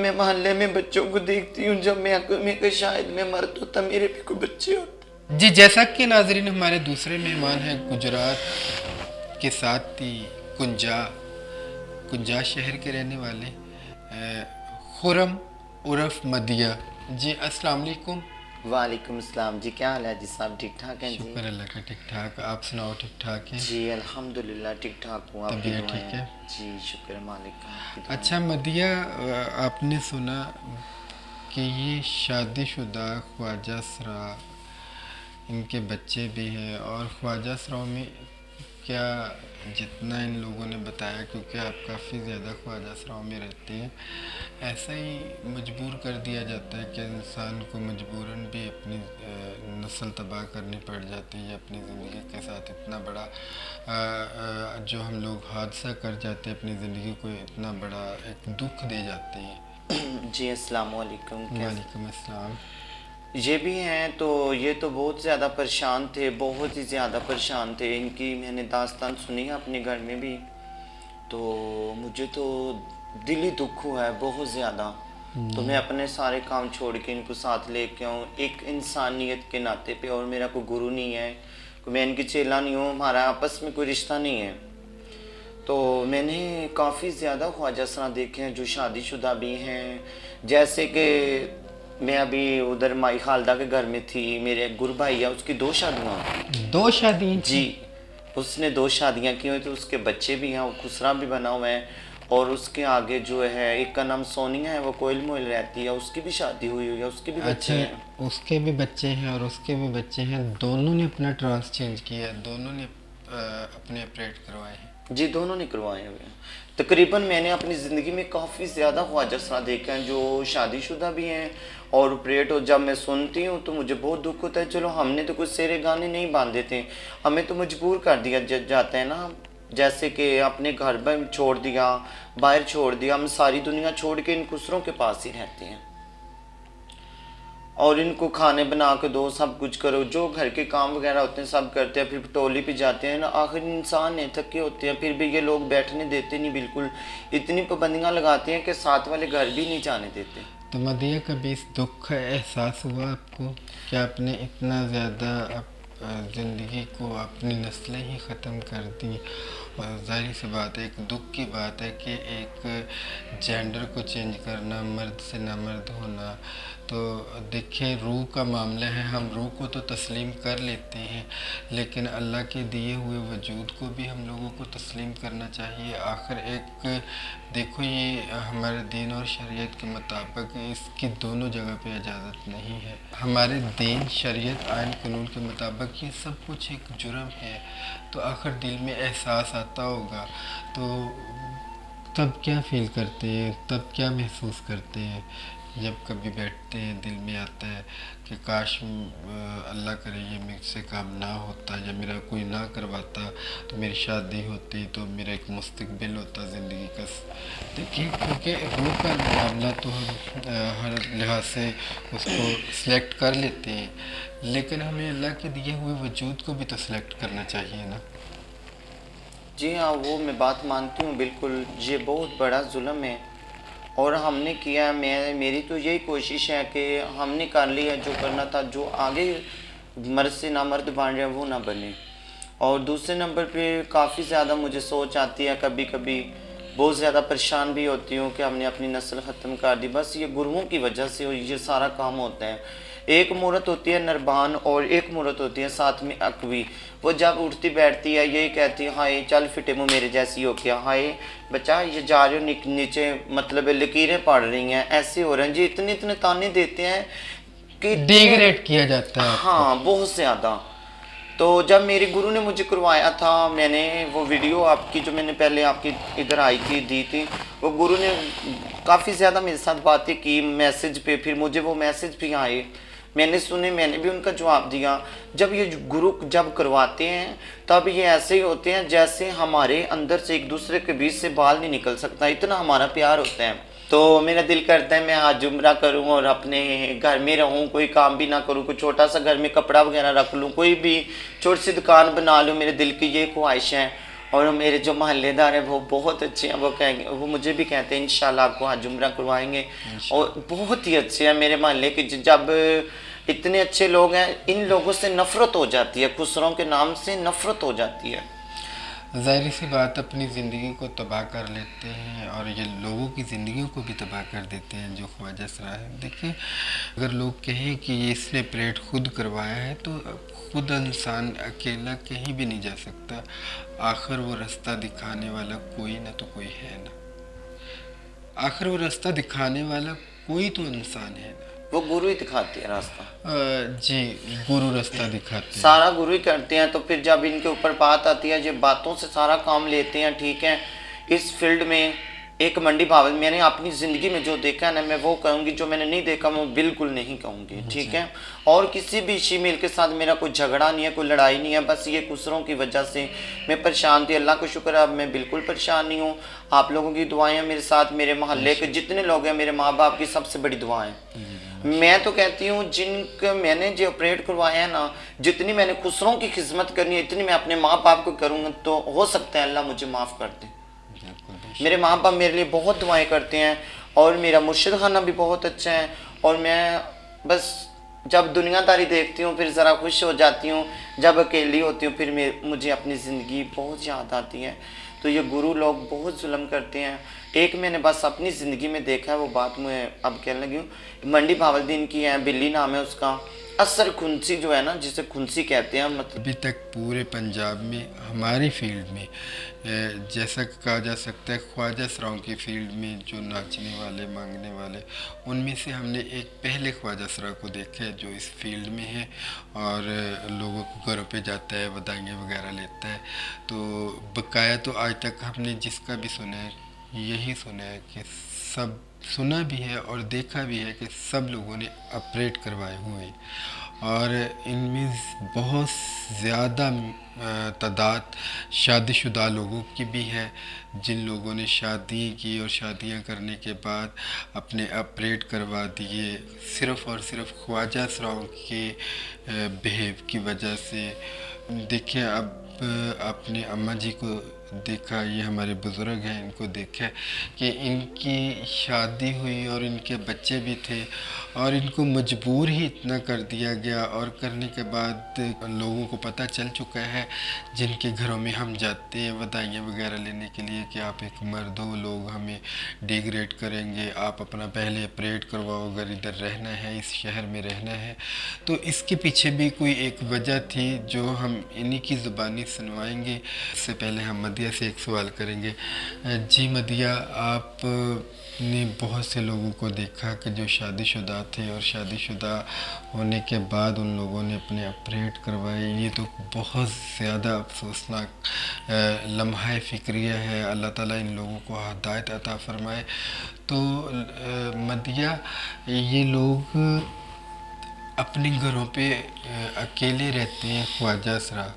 मैं मोहल्ले में बच्चों को देखती हूँ, जब मैं शायद मैं मर तो तब मेरे भी कोई बच्चे होते। जी, जैसा कि नाजरीन हमारे दूसरे मेहमान हैं गुजरात के साथ ही कुंजा शहर के रहने वाले खुरम उर्फ मदिया। जी अस्सलाम वालेकुम। वालेकुम अस्सलाम जी, क्या हाल है जी साहब? ठीक ठाक हैं जी? शुक्र अल्लाह का, ठीक ठाक। आप सुनाओ, ठीक ठाक हैं? जी अल्हम्दुलिल्लाह ठीक ठाक हूँ, आपकी तबीयत ठीक दुआएं। है? जी शुक्र मालिक का, आपकी दुआएं। अच्छा मदिया, आपने सुना कि ये शादीशुदा ख्वाजा सरा, इनके बच्चे भी हैं, और ख्वाजा सराओं में क्या, जितना इन लोगों ने बताया, क्योंकि आप काफ़ी ज़्यादा ख्वाजा सराओं में रहते हैं, ऐसा ही मजबूर कर दिया जाता है कि इंसान को मजबूरन भी अपनी नस्ल तबाह करनी पड़ जाती है, अपनी ज़िंदगी के साथ इतना बड़ा जो हम लोग हादसा कर जाते हैं, अपनी ज़िंदगी को इतना बड़ा एक दुख दे जाते हैं। जी अस्सलाम वालेकुम। वालेकुम अस्सलाम। ये भी हैं, तो ये तो बहुत ज़्यादा परेशान थे, बहुत ही ज़्यादा परेशान थे। इनकी मैंने दास्तान सुनी है अपने घर में भी, तो मुझे तो दिली दुख हुआ है बहुत ज़्यादा। तो मैं अपने सारे काम छोड़ के इनको साथ लेके आऊँ एक इंसानियत के नाते पे, और मेरा कोई गुरु नहीं है, मैं इनकी चेला नहीं हूँ, हमारा आपस में कोई रिश्ता नहीं है। तो मैंने काफ़ी ज़्यादा ख्वाजा सरा देखे हैं जो शादीशुदा भी हैं। जैसे कि मैं अभी उधर माई खालदा के घर में थी, मेरे गुरु भाई है, उसकी 2 शादियाँ। 2 शादी जी, उसने 2 शादियाँ की हुई, तो उसके बच्चे भी हैं, वो खुसरा भी बना हुआ है। और उसके आगे जो है एक का नाम सोनिया है, वो कोयल मोयल रहती है, उसकी भी शादी हुई हुई है, उसके भी बच्चे अच्छा, हैं। उसके भी बच्चे हैं और उसके भी बच्चे हैं, दोनों ने अपना ट्रांस चेंज किया है, दोनों ने अपने ऑपरेट करवाए हैं। जी दोनों ने करवाए हुए हैं। तकरीबन मैंने अपनी ज़िंदगी में काफ़ी ज़्यादा ख्वाजा सरा देखे हैं जो शादीशुदा भी हैं और ऑपरेट हो। जब मैं सुनती हूँ तो मुझे बहुत दुख होता है। चलो हमने तो कुछ सेरे गाने नहीं बांधे थे, हमें तो मजबूर कर दिया जाता है ना, जैसे कि अपने घर पर छोड़ दिया, बाहर छोड़ दिया, हम सारी दुनिया छोड़ के इन खुसरों के पास ही रहते हैं। और इनको खाने बना के दो, सब कुछ करो, जो घर के काम वगैरह होते हैं सब करते हैं, फिर टोली पे जाते हैं ना, आखिर इंसान है, थके होते हैं, फिर भी ये लोग बैठने देते नहीं बिल्कुल, इतनी पाबंदियां लगाते हैं कि साथ वाले घर भी नहीं जाने देते। तो मदिया, कभी इस दुख का एहसास हुआ आपको कि आपने इतना ज़्यादा ज़िंदगी को, अपनी नस्लें ही ख़त्म कर दी? और ज़ाहिर सी बात है, एक दुख की बात है कि एक जेंडर को चेंज करना, मर्द से नामर्द होना, तो देखिए रूह का मामला है, हम रूह को तो तस्लीम कर लेते हैं, लेकिन अल्लाह के दिए हुए वजूद को भी हम लोगों को तस्लीम करना चाहिए। आखिर एक देखो, ये हमारे दीन और शरीयत के मुताबिक इसकी दोनों जगह पे इजाज़त नहीं है। हमारे दीन, शरीयत, आइन कानून के मुताबिक ये सब कुछ एक जुर्म है, तो आखिर दिल में एहसास आता होगा, तो तब क्या फील करते हैं, तब क्या महसूस करते हैं जब कभी बैठते हैं, दिल में आता है कि काश अल्लाह करे ये मुझसे काम ना होता, या मेरा कोई ना करवाता, तो मेरी शादी होती, तो मेरा एक मुस्तकबिल होता ज़िंदगी का। देखिए, क्योंकि रूह का मामला तो हम हर लिहाज से उसको सिलेक्ट कर लेते हैं, लेकिन हमें अल्लाह के दिए हुए वजूद को भी तो सिलेक्ट करना चाहिए ना। जी हाँ, वो मैं बात मानती हूँ बिल्कुल, ये बहुत बड़ा जुल्म है और हमने किया। मेरी तो यही कोशिश है कि हमने कर लिया जो करना था, जो आगे मर्द से ना मर्द बन रहे हैं वो ना बने। और दूसरे नंबर पे काफ़ी ज़्यादा मुझे सोच आती है, कभी कभी बहुत ज़्यादा परेशान भी होती हूँ कि हमने अपनी नस्ल ख़त्म कर दी, बस ये गुरुओं की वजह से ये सारा काम होता है। एक मूरत होती है नरबान और एक मूरत होती है साथ में अकवी, वो जब उठती बैठती है यही कहती है, हाय चल फिटे मुँह मेरे जैसी हो क्या, हाय बच्चा ये जा रहे हो नीचे, मतलब लकीरें पड़ रही हैं, ऐसे हो रहे हैं जी, इतने इतने ताने देते हैं कि डिग्रेड किया जाता है आपको। हाँ बहुत ज़्यादा। तो जब मेरे गुरु ने मुझे करवाया था, मैंने वो वीडियो आपकी जो मैंने पहले आपकी इधर आई थी दी थी, वो गुरु ने काफ़ी ज़्यादा मेरे साथ बातें की मैसेज पे, फिर मुझे वो मैसेज भी आए, मैंने सुने, मैंने भी उनका जवाब दिया। जब ये गुरु जब करवाते हैं तब ये ऐसे ही होते हैं जैसे हमारे अंदर से एक दूसरे के बीच से बाल नहीं निकल सकता, इतना हमारा प्यार होता है। तो मेरा दिल करता है मैं आज उम्रा करूं और अपने घर में रहूं, कोई काम भी ना करूं, कोई छोटा सा घर में कपड़ा वगैरह रख लूं, कोई भी छोटी सी दुकान बना लूं, मेरे दिल की ये ख्वाहिश है। और मेरे जो मोहल्लेदार हैं वो बहुत अच्छे हैं, वो कहेंगे, वो मुझे भी कहते हैं इंशाल्लाह आपको हज उम्रा करवाएंगे। और बहुत ही अच्छे हैं मेरे मोहल्ले के। जब इतने अच्छे लोग हैं, इन लोगों से नफरत हो जाती है, खुसरों के नाम से नफरत हो जाती है। ज़ाहिर सी बात, अपनी ज़िंदगी को तबाह कर लेते हैं और ये लोगों की ज़िंदगियों को भी तबाह कर देते हैं जो ख्वाजा सरा है। देखिए, अगर लोग कहें कि ये इसने परेड खुद करवाया है तो खुद इंसान अकेला कहीं भी नहीं जा सकता। आखिर वो रास्ता दिखाने वाला कोई ना तो कोई है ना, आखिर वो रास्ता दिखाने वाला कोई तो इंसान है ना। वो गुरु ही दिखाते हैं रास्ता। जी, गुरु रास्ता दिखाते हैं। सारा गुरु ही करते हैं। तो फिर जब इनके ऊपर बात आती है, ये बातों से सारा काम लेते हैं, ठीक है। इस फील्ड में एक मंडी भावल, मैंने अपनी ज़िंदगी में जो देखा है ना, मैं वो कहूँगी, जो मैंने नहीं देखा मैं बिल्कुल नहीं कहूँगी, ठीक है। और किसी भी शीमेल के साथ मेरा कोई झगड़ा नहीं है, कोई लड़ाई नहीं है, बस ये खुसरों की वजह से मैं परेशान थी। अल्लाह का शुक्र है अब मैं बिल्कुल परेशान नहीं हूँ। आप लोगों की दुआएं हैं मेरे साथ, मेरे मोहल्ले के जितने लोग हैं, मेरे माँ बाप की सबसे बड़ी दुआएं। मैं तो कहती हूँ जिनका मैंने जो ऑपरेट करवाया है ना, जितनी मैंने खुसरों की खिदमत करनी है इतनी मैं अपने माँ बाप को करूँगा, तो हो सकता है अल्लाह मुझे माफ़ कर दे। मेरे माँ बाप मेरे लिए बहुत दुआएं करते हैं और मेरा मुर्शिद खाना भी बहुत अच्छा है। और मैं बस जब दुनियादारी देखती हूँ फिर ज़रा खुश हो जाती हूँ, जब अकेली होती हूँ फिर मुझे अपनी ज़िंदगी बहुत याद आती है। तो ये गुरु लोग बहुत जुल्म करते हैं। एक मैंने बस अपनी ज़िंदगी में देखा है, वो बात मैं अब कहने लगी हूँ। मंडी भावलदीन की है, बिल्ली नाम है उसका, असर खुंसी जो है ना, जिसे खुंसी कहते हैं, मतलब अभी तक पूरे पंजाब में हमारी फील्ड में जैसा कहा जा सकता है ख्वाजा सराओं की फील्ड में जो नाचने वाले मांगने वाले, उनमें से हमने एक पहले ख्वाजा सरा को देखा है जो इस फील्ड में है और लोगों को घरों पे जाता है, बधाइयाँ वगैरह लेता है। तो बकाया तो आज तक हमने जिसका भी सुना है यही सुना है कि सब सुना भी है और देखा भी है कि सब लोगों ने ऑपरेट करवाए हुए हैं और इनमें बहुत ज़्यादा तादाद शादीशुदा लोगों की भी है, जिन लोगों ने शादी की और शादियां करने के बाद अपने ऑपरेट करवा दिए सिर्फ़ और सिर्फ ख्वाजा सराओं के बिहेव की वजह से। देखिए, अब अपने अम्मा जी को देखा, ये हमारे बुज़ुर्ग हैं, इनको देखा कि इनकी शादी हुई और इनके बच्चे भी थे और इनको मजबूर ही इतना कर दिया गया और करने के बाद लोगों को पता चल चुका है जिनके घरों में हम जाते हैं बधाइयाँ वगैरह लेने के लिए कि आप एक मर्द हो, लोग हमें डिग्रेड करेंगे, आप अपना पहले ऑपरेट करवाओ, अगर इधर रहना है, इस शहर में रहना है। तो इसके पीछे भी कोई एक वजह थी जो हम इन्हीं की ज़ुबानी सुनवाएंगे। इससे पहले हम मदिया से एक सवाल करेंगे। जी मदिया, आप ने बहुत से लोगों को देखा कि जो शादीशुदा थे और शादीशुदा होने के बाद उन लोगों ने अपने ऑपरेट करवाए। ये तो बहुत ज़्यादा अफसोसनाक लम्हा फ़िक्रिया है। अल्लाह ताला इन लोगों को हिदायत अता फ़रमाए। तो मदिया, ये लोग अपने घरों पे अकेले रहते हैं ख्वाजा सरा,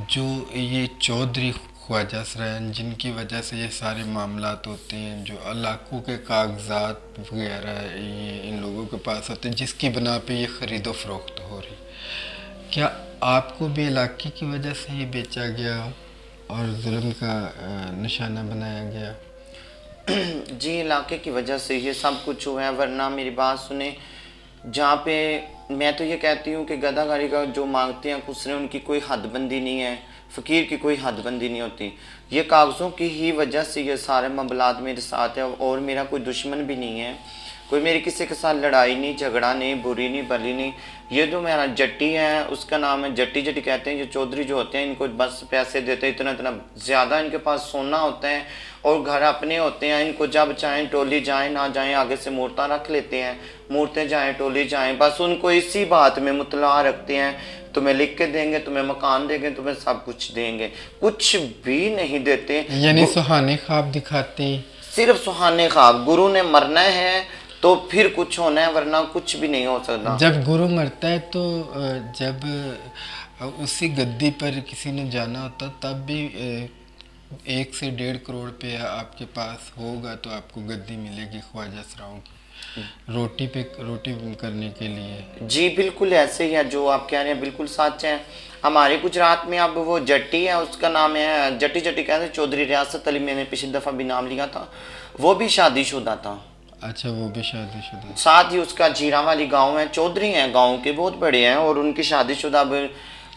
जो ये चौधरी ख्वाजा सरा हैं, जिनकी वजह से ये सारे मामलात होते हैं, जो इलाक़ों के कागजात वगैरह ये इन लोगों के पास होते हैं, जिसकी बना पे ये ख़रीदो फ़रोख्त हो रही। क्या आपको भी इलाके की वजह से ये बेचा गया और जुल्म का निशाना बनाया गया? जी, इलाके की वजह से ये सब कुछ हुआ है, वरना मेरी बात सुने, जहाँ पे मैं तो ये कहती हूँ कि गदागारी का जो मांगते हैं खुसरे, उनकी कोई हदबंदी नहीं है, फ़कीर की कोई हदबंदी नहीं होती। ये कागज़ों की ही वजह से ये सारे मामलात मेरे साथ है और मेरा कोई दुश्मन भी नहीं है, कोई मेरी किसी के साथ लड़ाई नहीं, झगड़ा नहीं, बुरी नहीं, भली नहीं। ये जो मेरा जट्टी है, उसका नाम है जट्टी, जट्टी कहते हैं। ये चौधरी जो होते हैं, इनको बस पैसे देते हैं, इतना इतना ज़्यादा इनके पास सोना होता है और घर अपने होते हैं। इनको जब चाहें टोली जाएं ना जाएं, आगे से मूर्तें रख लेते हैं, मूर्तें जाएं टोली जाएं, बस उनको इसी बात में मुतला रखते हैं, तुम्हें लिख के देंगे, तुम्हें मकान देंगे, तुम्हें सब कुछ देंगे, कुछ भी नहीं देते। यानी सुहाने ख्वाब दिखाते हैं, सिर्फ सुहाने ख्वाब। गुरु ने मरना है तो फिर कुछ होना है, वरना कुछ भी नहीं हो सकता। जब गुरु मरता है तो जब उसी गद्दी पर किसी ने जाना होता तब भी 1 से 1.5 करोड़ पे आपके पास होगा तो आपको गद्दी मिलेगी ख्वाजा सराओं की, रोटी करने के लिए। जी बिल्कुल ऐसे ही है जो आप कह रहे हैं, बिल्कुल सच है। हमारे गुजरात में अब वो जट्टी है, उसका नाम है जट्टी जट्टी कहते हैं, चौधरी रियासत अली, मैंने पिछली दफ़ा भी नाम लिया था, वो भी शादीशुदा था। अच्छा, वो भी शादीशुदा। साथ ही उसका जीरा वाली गांव है, चौधरी हैं गांव के, बहुत बड़े हैं, और उनकी शादीशुदा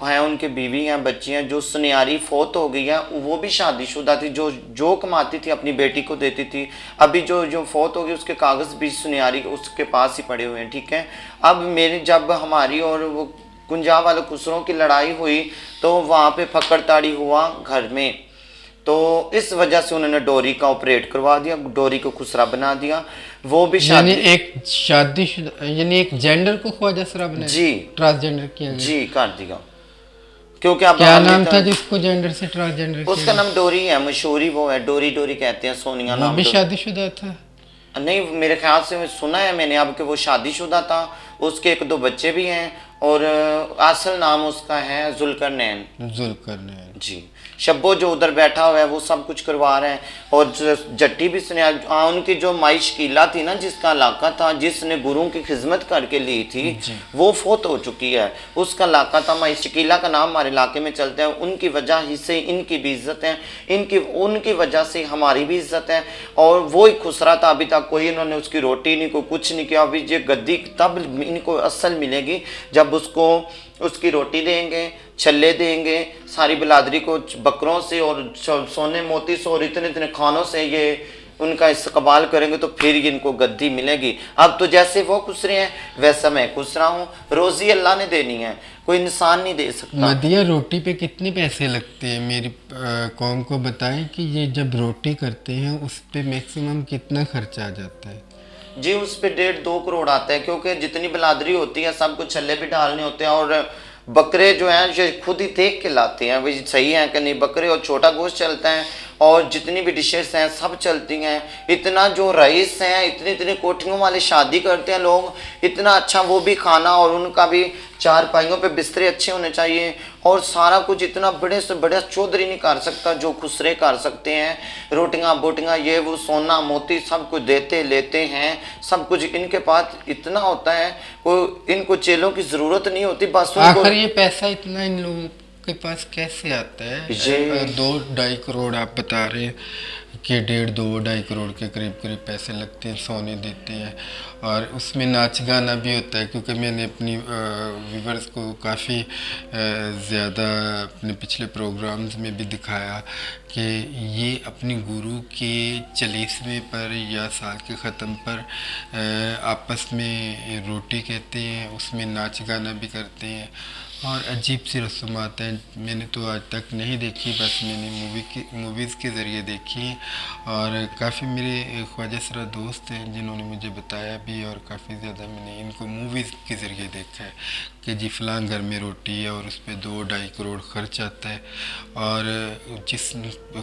हैं, उनके बीवी हैं, बच्ची हैं। जो सुनियारी फोत हो गई है वो भी शादीशुदा थी, जो कमाती थी अपनी बेटी को देती थी। अभी जो जो फोत हो गई उसके कागज़ भी सुनियारी उसके पास ही पड़े हुए हैं, ठीक है। अब मेरी जब हमारी और वो कुंजा वाले खुसरों की लड़ाई हुई तो वहाँ पे फकड़ताड़ी हुआ घर में, तो इस वजह से उन्होंने डोरी का ऑपरेट करवा दिया, डोरी को खुसरा बना दिया। वो भी यानी शादी, एक शादीशुदा, यानी एक जेंडर को ख्वाजा सरा बनाया, जी ट्रांसजेंडर किया गया। जी कर दिया, क्योंकि अब क्या हमने नाम था तो, जिसको जेंडर से ट्रांसजेंडर किया उसका गया? नाम डोरी है, मशहूरी वो है, डोरी डोरी कहते हैं, सोनिया वो नाम भी डोरी। शादीशुदा था? नहीं, मेरे ख्याल से मैं सुना है मैंने अब कि वो शादीशुदा था, उसके 1-2 बच्चे भी हैं, और असल नाम उसका है जुल्करनैन। जुल्करनैन। जी, शब्बो जो उधर बैठा हुआ है वो सब कुछ करवा रहे हैं। और जट्टी भी सुने, उनकी जो माई शकीला थी ना, जिसका इलाका था, जिसने गुरुओं की खिदमत करके ली थी, वो फोत हो चुकी है। उसका इलाका था, माई शकीला का नाम हमारे इलाके में चलता है। उनकी वजह ही से इनकी भी इज्जत है, उनकी वजह से हमारी भी इज्जत है। और वो ही खुसरा था, अभी तक कोई इन्होंने उसकी रोटी नहीं, कोई कुछ नहीं किया। अभी ये गद्दी तब इनको असल मिलेगी जब उसको उसकी रोटी देंगे, छल्ले देंगे, सारी बिलादरी को बकरों से और सोने मोती से और इतने इतने खानों से ये उनका इस्तकबाल करेंगे, तो फिर इनको गद्दी मिलेगी। अब तो जैसे वो खुश रहे हैं वैसा मैं खुश रहा हूँ। रोजी अल्लाह ने देनी है, कोई इंसान नहीं दे सकता। मदिया, रोटी पे कितने पैसे लगते हैं? मेरी कौम को बताएं कि ये जब रोटी करते हैं उस पे मैक्सिमम कितना खर्चा आ जाता है? जी उस पे 1.5-2 करोड़ आता है, क्योंकि जितनी बिलादरी होती है सबको छल्ले भी डालने होते हैं, और बकरे जो हैं ये खुद ही देख के लाते हैं भाई सही है कि नहीं। बकरे और छोटा गोश्त चलता है, और जितनी भी डिशेस हैं सब चलती हैं। इतना जो रईस हैं, इतनी इतनी कोठियों वाले शादी करते हैं लोग, इतना अच्छा वो भी खाना, और उनका भी 4 पाइयों पे बिस्तरे अच्छे होने चाहिए, और सारा कुछ इतना बड़े से बड़ा चौधरी नहीं कर सकता जो खुसरे कर सकते हैं। रोटियां बोटियां ये वो सोना मोती सब कुछ देते लेते हैं, सब कुछ इनके पास इतना होता है, कोई इनको चेलों की ज़रूरत नहीं होती। बस उनको आखिर ये पैसा इतना इन लोगों के पास कैसे आता है? ये 2-2.5 करोड़ आप बता रहे हैं कि 1.5-2-2.5 करोड़ के करीब करीब पैसे लगते हैं, सोने देते हैं, और उसमें नाच गाना भी होता है। क्योंकि मैंने अपनी व्यूवर्स को काफ़ी ज़्यादा अपने पिछले प्रोग्राम्स में भी दिखाया कि ये अपनी गुरु के 40वें पर या साल के ख़त्म पर आपस में रोटी कहते हैं, उसमें नाच गाना भी करते हैं, और अजीब सी रस्मात हैं। मैंने तो आज तक नहीं देखी, बस मैंने मूवीज़ के ज़रिए देखी। और काफ़ी मेरे ख्वाजा सरा दोस्त हैं जिन्होंने मुझे बताया भी, और काफ़ी ज़्यादा मैंने इनको मूवीज़ के ज़रिए देखा है कि जी फ़लाँ घर में रोटी है और उस पर 2-2.5 करोड़ खर्च आता है। और जिस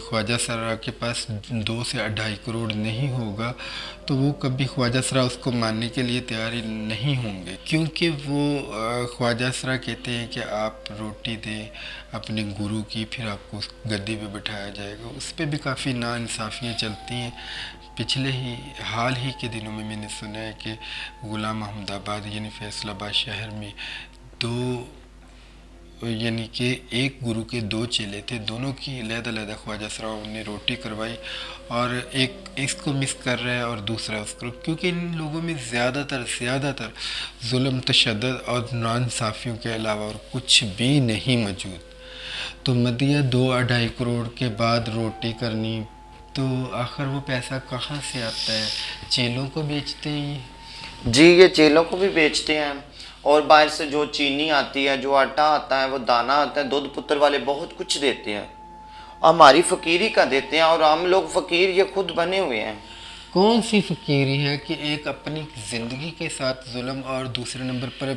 ख्वाजा सरा के पास 2 से 2.5 करोड़ नहीं होगा तो वो कभी ख्वाजा सरा उसको मानने के लिए तैयार ही नहीं होंगे, क्योंकि वो ख्वाजा सरा कहते हैं कि आप रोटी दें अपने गुरु की, फिर आपको उस गद्दी पे बिठाया जाएगा। उस पर भी काफ़ी नाइंसाफ़ियाँ चलती हैं। हाल ही के दिनों में मैंने सुना है कि गुलाम अहमदाबाद यानी फैसलाबाद शहर में यानी कि एक गुरु के 2 चेले थे, दोनों की अलग-अलग ख्वाजा सराओं ने रोटी करवाई, और एक इसको मिस कर रहा है और दूसरा उसको, क्योंकि इन लोगों में ज़्यादातर जुल्म, तशद्दुद और नाइंसाफ़ियों के अलावा और कुछ भी नहीं मौजूद। तो मदिया 2-2.5 करोड़ के बाद रोटी करनी, तो आखिर वो पैसा कहाँ से आता है? चेलों को बेचते हैं जी, ये चेलों को भी बेचते हैं, और बाहर से जो चीनी आती है, जो आटा आता है, वो दाना आता है, दूध पुत्र वाले बहुत कुछ देते हैं, हमारी फ़कीरी का देते हैं, और हम लोग फ़कीर ये खुद बने हुए हैं। कौन सी फ़कीरी है कि एक अपनी ज़िंदगी के साथ जुल्म, और दूसरे नंबर पर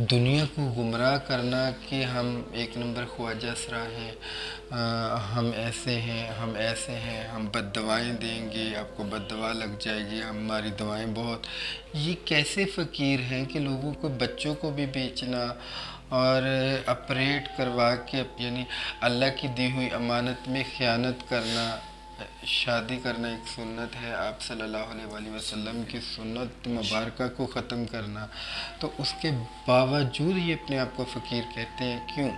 दुनिया को गुमराह करना कि हम 1 नंबर ख्वाजा सरा हैं, हम ऐसे हैं, हम बद्दुआएं देंगे, आपको बद्दुआ लग जाएगी, हमारी दवाएं बहुत। ये कैसे फ़कीर हैं कि लोगों को, बच्चों को भी बेचना और ऑपरेट करवा के यानी अल्लाह की दी हुई अमानत में ख़यानत करना, शादी करना एक सुन्नत है, आप सल्लल्लाहु अलैहि वसल्लम की सुन्नत मुबारका को ख़त्म करना, तो उसके बावजूद ये अपने आप को फ़कीर कहते हैं, क्यों?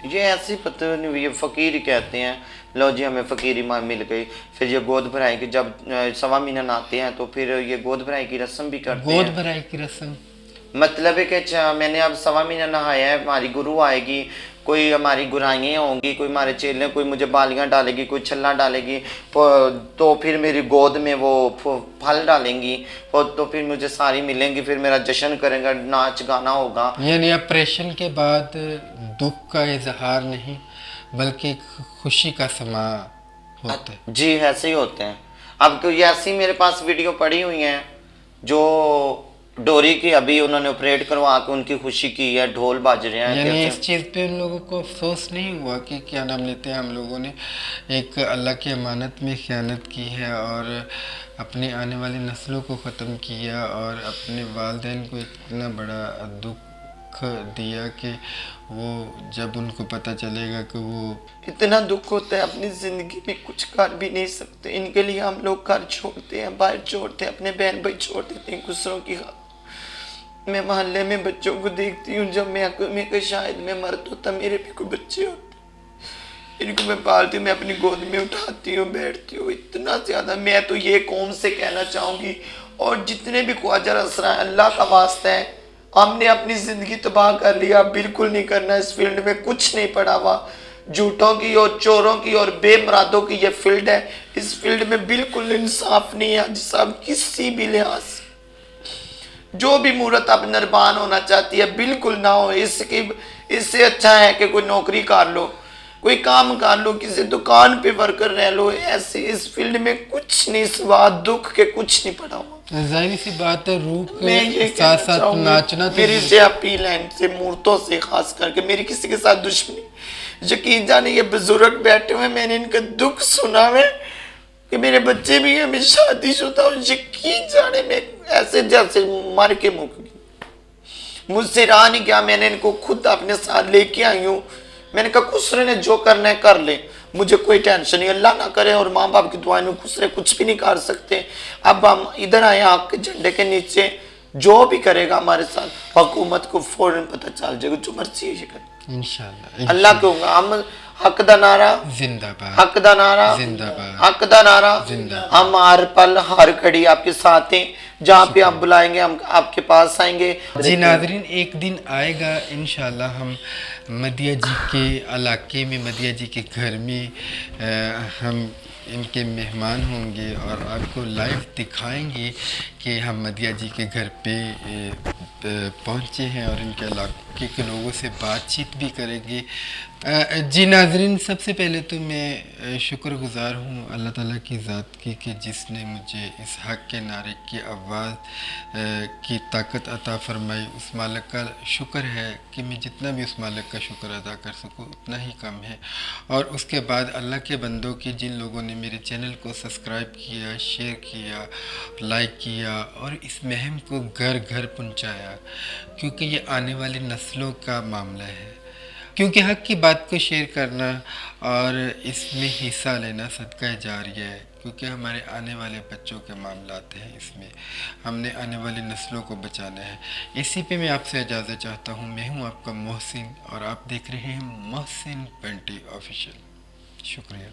ये ऐसे ही पता नहीं, ये फ़कीर ही कहते हैं, लो जी हमें फ़कीरी माँ मिल गई। फिर ये गोद भराई की जब सवा महीना नहाते हैं तो फिर ये गोद भराई की रस्म भी करते हैं। गोद भराई की रस्म मतलब है कि अच्छा मैंने अब सवा महीना नहाया है, हमारी गुरु आएगी, कोई हमारी गुराइयाँ होंगी, कोई हमारे चेले, कोई मुझे बालियाँ डालेगी, कोई छल्ला डालेगी, तो फिर मेरी गोद में वो फल डालेंगी, तो फिर मुझे सारी मिलेंगी, फिर मेरा जश्न करेंगे, नाच गाना होगा। यानी ऑपरेशन के बाद दुख का इजहार नहीं बल्कि खुशी का समा होता है। जी ऐसे ही होते हैं। अब तो ये ऐसी मेरे पास वीडियो पड़ी हुई हैं जो डोरी की अभी उन्होंने ऑपरेट करवा के उनकी खुशी की है, ढोल बज रहे हैं। यानी इस चीज़ पे उन लोगों को अफसोस नहीं हुआ कि क्या नाम लेते हैं, हम लोगों ने एक अल्लाह की अमानत में ख़यानत की है और अपनी आने वाली नस्लों को ख़त्म किया और अपने वालिदैन को इतना बड़ा दुख दिया कि वो जब उनको पता चलेगा कि वो इतना दुख होता है, अपनी ज़िंदगी में कुछ कर भी नहीं सकते। इनके लिए हम लोग घर छोड़ते हैं, बाहर छोड़ते हैं, अपने बहन भाई छोड़ देते हैं दूसरों की। मैं मोहल्ले में बच्चों को देखती हूँ, जब मैं कोई शायद मैं मर्द होता मेरे भी कोई बच्चे होते, इनको मैं पालती हूँ, मैं अपनी गोद में उठाती हूँ, बैठती हूँ। इतना ज़्यादा मैं तो ये कौम से कहना चाहूँगी, और जितने भी ख्वाजा असरा है, अल्लाह का वास्ता है, हमने अपनी ज़िंदगी तबाह कर लिया, बिल्कुल नहीं करना। इस फील्ड में कुछ नहीं पड़ा हुआ, झूठों की और चोरों की और बेमरादों की ये फील्ड है। इस फील्ड में बिल्कुल इंसाफ नहीं है हाजी साहब, किसी भी लिहाज से। जो भी मूर्त अब नरबान होना चाहती है बिल्कुल ना हो। इससे अच्छा है कि कोई नौकरी कर लो, कोई काम कर लो, किसी दुकान पे वर्कर रह लो। ऐसे इस फील्ड में कुछ नहीं सिवा दुख के कुछ नहीं पड़ा हुआ। जाहिर सी बात है, रूह मैं ये के साथ साथ नाचना तो मेरी से अपील है इनसे, मूर्तों से खास करके, मेरी किसी के साथ दुश्मनी। यकीन जाने ये बुजुर्ग बैठे हुए, मैंने इनका दुख सुना है कि मेरे बच्चे भी हैं, मैं शादीशुदा हूँ। यकीन जाने में ऐसे जैसे मर के मुक गई, मुझसे रहा नहीं गया। मैंने इनको खुद अपने साथ लेके आई हूँ। मैंने कहा खुसरे ने जो करना है कर ले, मुझे कोई टेंशन नहीं, अल्लाह ना करे। और माँ बाप की दुआएं में खुसरे कुछ भी नहीं कर सकते। अब हम इधर आए आग के झंडे के नीचे, जो भी करेगा हमारे साथ हुकूमत को फौरन पता चल जाएगा, जो मर्जी है ये करे इंशाल्लाह। अल्लाह के होगा। हम हक दा नारा जिंदाबाद, हक दा नारा जिंदाबाद, हक दा नारा जिंदाबाद। हम हर पल हर घड़ी आपके साथ हैं, जहाँ पे आप बुलाएंगे हम आपके पास आएंगे। जी नाज़रीन, एक दिन आएगा इंशाल्लाह हम मदिया जी के इलाके में, मदिया जी के घर में हम इनके मेहमान होंगे और आपको लाइव दिखाएंगे कि हम मदिया जी के घर पे पहुँचे हैं और इनके इलाके के लोगों से बातचीत भी करेंगे। जी नाज़रीन, सबसे पहले तो मैं शुक्रगुज़ार हूँ अल्लाह ताला की ज़ात की कि जिसने मुझे इस हक़ के नारे की आवाज़ की ताकत अता फ़रमाई। उस मालिक का शुक्र है कि मैं जितना भी उस मालिक का शुक्र अदा कर सकूँ उतना ही कम है। और उसके बाद अल्लाह के बंदों की, जिन लोगों ने मेरे चैनल को सब्सक्राइब किया, शेयर किया, लाइक किया और इस मुहिम को घर घर पहुँचाया, क्योंकि ये आने वाली नस्लों का मामला है। क्योंकि हक़ की बात को शेयर करना और इसमें हिस्सा लेना सदका जारिया है, क्योंकि हमारे आने वाले बच्चों के मामलात हैं, इसमें हमने आने वाली नस्लों को बचाना है। इसी पे मैं आपसे इजाज़त चाहता हूँ। मैं हूँ आपका मोहसिन और आप देख रहे हैं मोहसिन पेंटी ऑफिशियल। शुक्रिया।